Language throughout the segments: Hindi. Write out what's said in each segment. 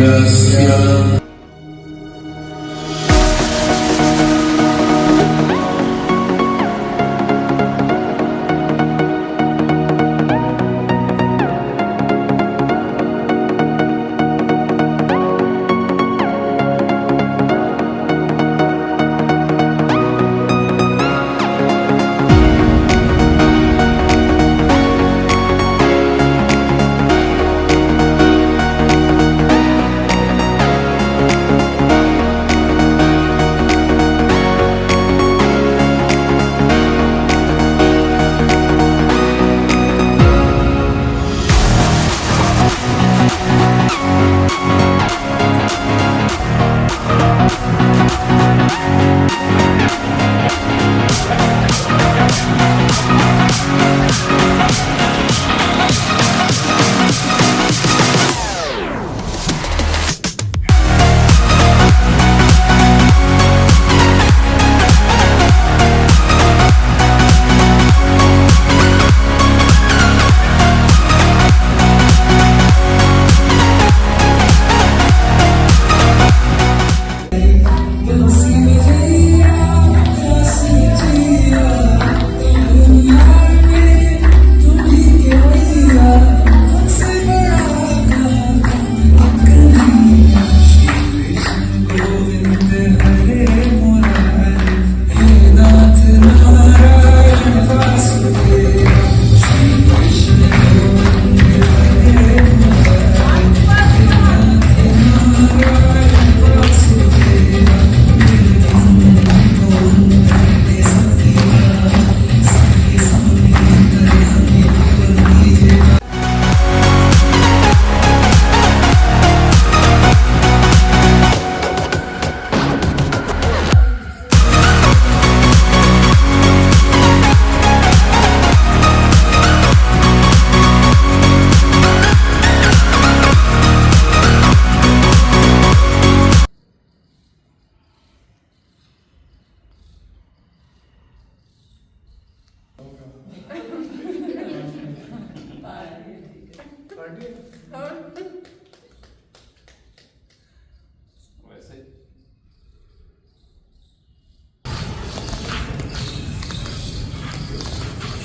सूर्यस्य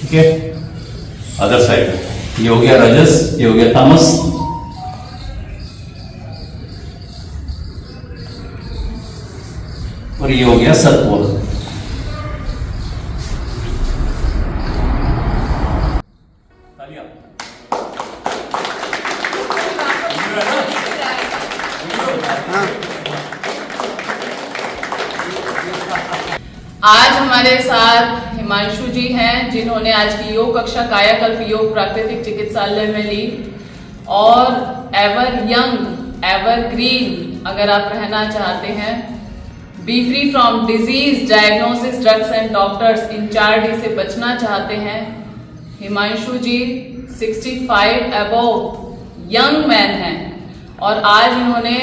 ठीक है, अदर साइड ये हो गया रजस, ये हो गया तामस। और ये हो गया सत्व। आज हमारे साथ हिमांशु जी हैं, जिन्होंने आज की योग कक्षा कायाकल्प योग प्राकृतिक चिकित्सालय में ली। और एवर यंग एवर ग्रीन अगर आप रहना चाहते हैं, B free from disease, diagnosis, drugs and doctors, in 4D से बचना चाहते हैं, हिमांशु जी 65 अबव यंग मैन हैं। और आज इन्होंने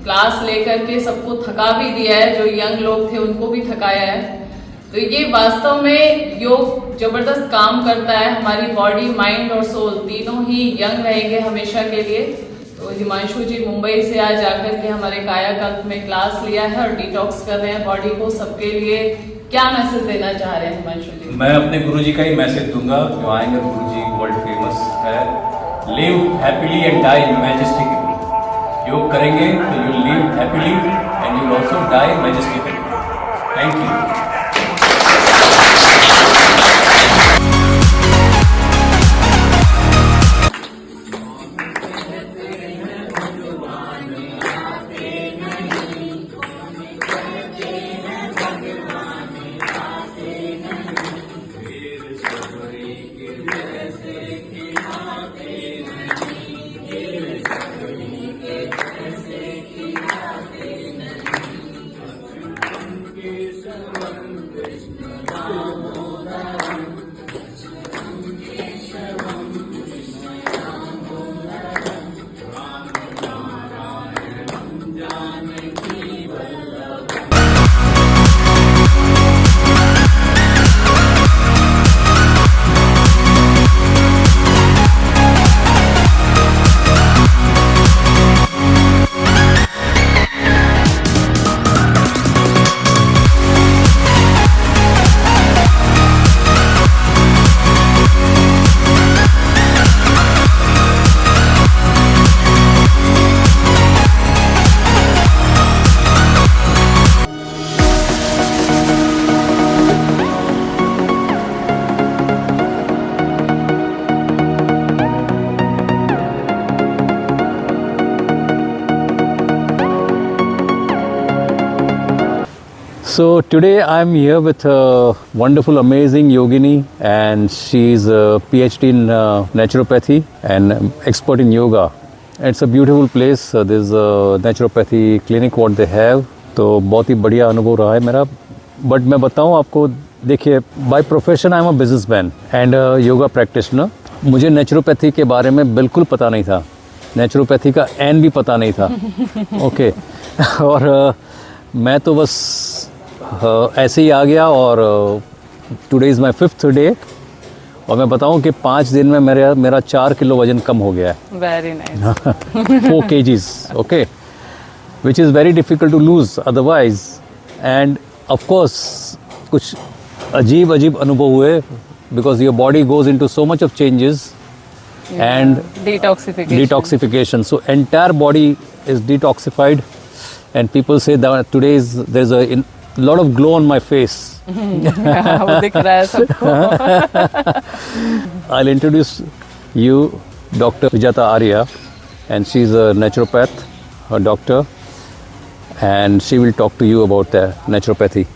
क्लास लेकर के सबको थका भी दिया है, जो यंग लोग थे उनको भी थकाया है। तो ये वास्तव में योग जबरदस्त काम करता है, हमारी बॉडी, माइंड और सोल तीनों ही यंग रहेंगे हमेशा के लिए। तो हिमांशु जी मुंबई से आज आकर के हमारे कायाकल्प में क्लास लिया है और डिटॉक्स कर रहे हैं बॉडी को। सबके लिए क्या मैसेज देना चाह रहे हैं हिमांशु जी? मैं अपने गुरुजी का ही मैसेज दूंगा, जो आएंगे गुरुजी वर्ल्ड फेमस है, live happily and die majestically. Yoga करेंगे तो you live happily and you also die majestically. Thank you. Yes. So today I'm here with a wonderful, amazing yogini, and she's a PhD in naturopathy and expert in yoga. And it's a beautiful place. There's a naturopathy clinic what they have. तो बहुत ही बढ़िया अनुभव रहा है मेरा. बट मैं बताऊं आपको, देखिए, by profession I am a businessman and yoga practitioner. मुझे नेचुरोपैथी के बारे में बिल्कुल पता नहीं था. नेचुरोपैथी का एन भी पता नहीं था. ओके. और मैं तो बस ऐसे ही आ गया. और today is my 5th day. और मैं बताऊं कि 5 दिन में मेरा 4 किलो वजन कम हो गया है. Very nice. 4 kgs. Okay. Which is very difficult to lose otherwise. And of course कुछ अजीब अनुभव हुए, because your body goes into so much of changes and detoxification. So entire body is detoxified, and people say that there's a lot of glow on my face. वो दिख रहा है सबको. I'll introduce you Dr. Vijata Arya, and she's a naturopath, a doctor, and she will talk to you about naturopathy.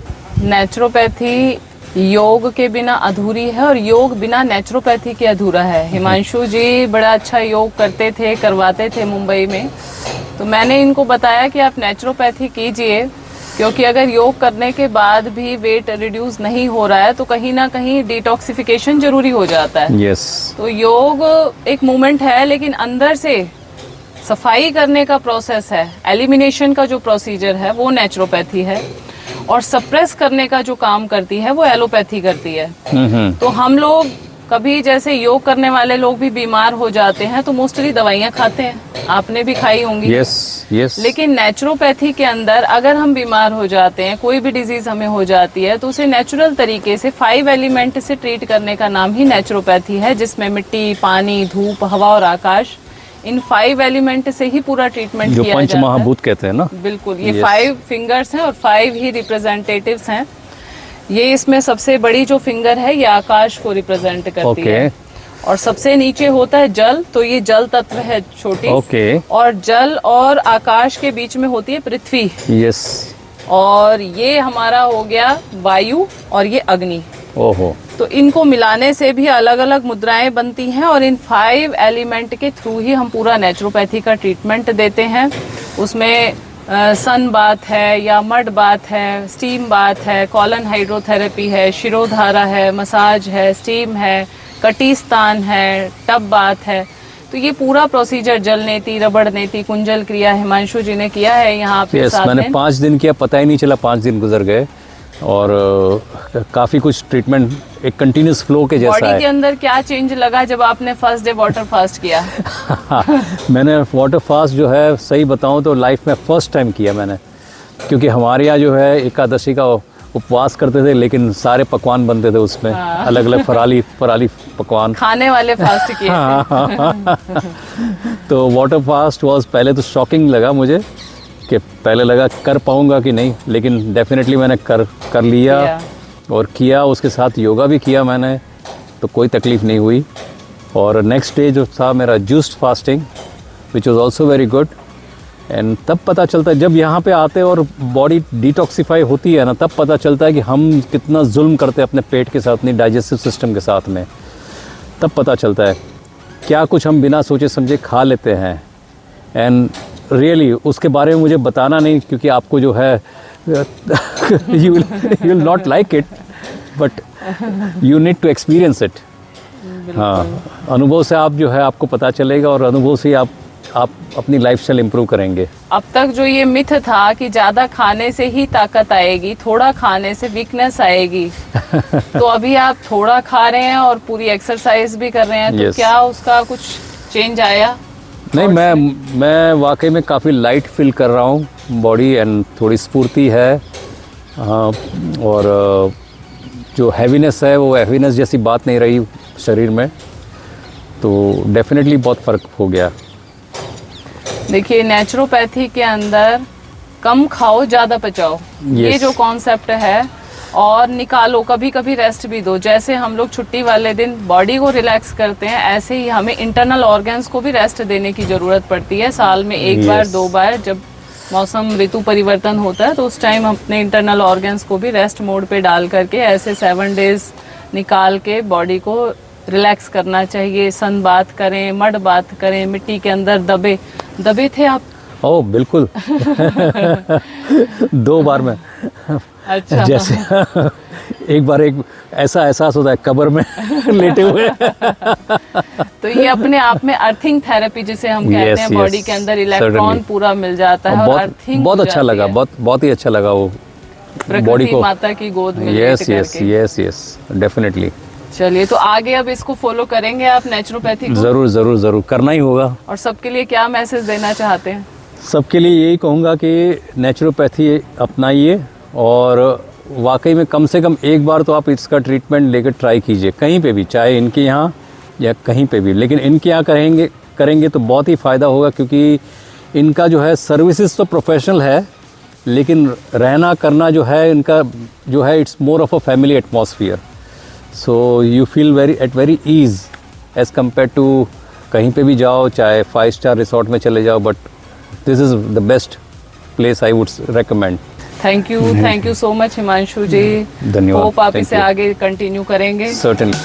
Naturopathy योग के बिना अधूरी है और योग बिना नेचुरोपैथी के अधूरा है. हिमांशु जी बड़ा अच्छा योग करते थे, करवाते थे मुंबई में. तो मैंने इनको बताया कि आप नेचुरोपैथी कीजिए, क्योंकि अगर योग करने के बाद भी वेट रिड्यूस नहीं हो रहा है तो कहीं ना कहीं डिटॉक्सिफिकेशन जरूरी हो जाता है. Yes. तो योग एक मूवमेंट है, लेकिन अंदर से सफाई करने का प्रोसेस है, एलिमिनेशन का जो प्रोसीजर है वो नेचुरोपैथी है, और सप्रेस करने का जो काम करती है वो एलोपैथी करती है. तो हम लोग कभी, जैसे योग करने वाले लोग भी बीमार हो जाते हैं तो मोस्टली दवाइयाँ खाते हैं. आपने भी खाई होंगी. yes. लेकिन नेचुरोपैथी के अंदर अगर हम बीमार हो जाते हैं, कोई भी डिजीज हमें हो जाती है, तो उसे नेचुरल तरीके से 5 एलिमेंट से ट्रीट करने का नाम ही नेचुरोपैथी है, जिसमें मिट्टी, पानी, धूप, हवा और आकाश, इन 5 एलिमेंट से ही पूरा ट्रीटमेंट किया जाता है. जो पंच महाभूत कहते हैं ना. बिल्कुल. ये 5 फिंगर्स हैं और 5 ही रिप्रेजेंटेटिव्स हैं. ये इसमें सबसे बड़ी जो फिंगर है ये आकाश को रिप्रेजेंट करती है. और सबसे नीचे होता है जल, तो ये जल तत्व है छोटी. और जल और आकाश के बीच में होती है पृथ्वी. यस. और ये हमारा हो गया वायु, और ये अग्नि. ओहो. तो इनको मिलाने से भी अलग अलग मुद्राएं बनती हैं, और इन 5 एलिमेंट के थ्रू ही हम पूरा नेचुरोपैथी का ट्रीटमेंट देते हैं. उसमें सन बाथ है या मड बाथ है, स्टीम बाथ है, कॉलन हाइड्रोथेरेपी है, शिरोधारा है, मसाज है, स्टीम है, कटीस्तान है, टब बाथ है. तो ये पूरा प्रोसीजर जल नेति, रबड़ नेति, कुंजल क्रिया हिमांशु जी ने किया है यहाँ पे. yes, मैंने 5 दिन किया, पता ही नहीं चला 5 दिन गुजर गए. और काफ़ी कुछ ट्रीटमेंट एक कंटिन्यूस फ्लो के जैसा है. बॉडी के अंदर क्या चेंज लगा जब आपने फर्स्ट डे वाटर फास्ट किया? मैंने वाटर फास्ट जो है, सही बताऊं तो लाइफ में फर्स्ट टाइम किया मैंने. क्योंकि हमारे यहाँ जो है एकादशी का उपवास करते थे, लेकिन सारे पकवान बनते थे उसमें. अलग अलग फराली पकवान खाने वाले फास्ट किए. तो वाटर फास्ट वाज, पहले तो शॉकिंग लगा मुझे कि पहले लगा कर पाऊंगा कि नहीं, लेकिन डेफिनेटली मैंने कर लिया और किया. उसके साथ योगा भी किया मैंने, तो कोई तकलीफ़ नहीं हुई. और नेक्स्ट डे जो था मेरा juiced fasting, which was also very good. And तब पता चलता है, जब यहाँ पे आते हैं और बॉडी डिटॉक्सीफाई होती है ना, तब पता चलता है कि हम कितना जुल्म करते हैं अपने पेट के साथ, अपनी डाइजेस्टिव सिस्टम के साथ में. तब पता चलता है क्या कुछ हम बिना सोचे समझे खा लेते हैं. एंड रियली उसके बारे में मुझे बताना नहीं, क्योंकि आपको जो है you will not like it, but you need to experience it. हाँ, अनुभव से आप जो है आपको पता चलेगा, और अनुभव से आप अपनी लाइफस्टाइल इम्प्रूव करेंगे. अब तक जो ये मिथ था कि ज्यादा खाने से ही ताकत आएगी, थोड़ा खाने से वीकनेस आएगी, तो अभी आप थोड़ा खा रहे हैं और पूरी एक्सरसाइज भी कर रहे हैं, तो क्या उसका कुछ चेंज आया? नहीं, मैं वाकई में काफ़ी लाइट फील कर रहा हूँ बॉडी, एंड थोड़ी स्फूर्ति है. और जो हैवीनेस है वो हैवीनेस जैसी बात नहीं रही शरीर में, तो डेफिनेटली बहुत फ़र्क हो गया. देखिए, नेचुरोपैथी के अंदर कम खाओ ज़्यादा पचाओ, ये जो कॉन्सेप्ट है, और निकालो, कभी कभी रेस्ट भी दो. जैसे हम लोग छुट्टी वाले दिन बॉडी को रिलैक्स करते हैं, ऐसे ही हमें इंटरनल ऑर्गन्स को भी रेस्ट देने की ज़रूरत पड़ती है. साल में 1 बार 2 बार जब मौसम ऋतु परिवर्तन होता है तो उस टाइम अपने इंटरनल ऑर्गन्स को भी रेस्ट मोड पे डाल करके ऐसे 7 डेज निकाल के बॉडी को रिलैक्स करना चाहिए। सन बाथ करें, मड बाथ करें, मिट्टी के अंदर दबे थे आप? ओह बिल्कुल 2 बार में। अच्छा। जैसे एक बार एक ऐसा एहसास होता है कब्र में लेटे हुए। तो ये अपने आप में अर्थिंग थेरेपी जिसे हम कहते हैं, बॉडी के अंदर इलेक्ट्रॉन पूरा मिल जाता है और अर्थिंग बहुत अच्छा लगा, बहुत ही अच्छा लगा वो बॉडी को माता की गोद में। Yes definitely. चलिए, तो आगे अब इसको फॉलो करेंगे आप नेचुरोपैथी को? जरूर करना ही होगा। और सबके लिए क्या मैसेज देना चाहते हैं? सबके लिए यही कहूँगा कि नेचुरोपैथी अपनाइए और वाकई में कम से कम एक बार तो आप इसका ट्रीटमेंट लेकर ट्राई कीजिए, कहीं पे भी, चाहे इनके यहाँ या कहीं पे भी। लेकिन इनके यहाँ करेंगे तो बहुत ही फ़ायदा होगा, क्योंकि इनका जो है सर्विसेज तो प्रोफेशनल है, लेकिन रहना करना जो है इनका जो है it's more of a family atmosphere. So you feel very ease as compare to कहीं पे भी जाओ, चाहे 5 स्टार रिसोर्ट में चले जाओ, but this is the best place I would recommend. Thank you so much Himanshu ji. धन्यवाद। होप आप इसे आगे कंटिन्यू करेंगे। सर्टेनली।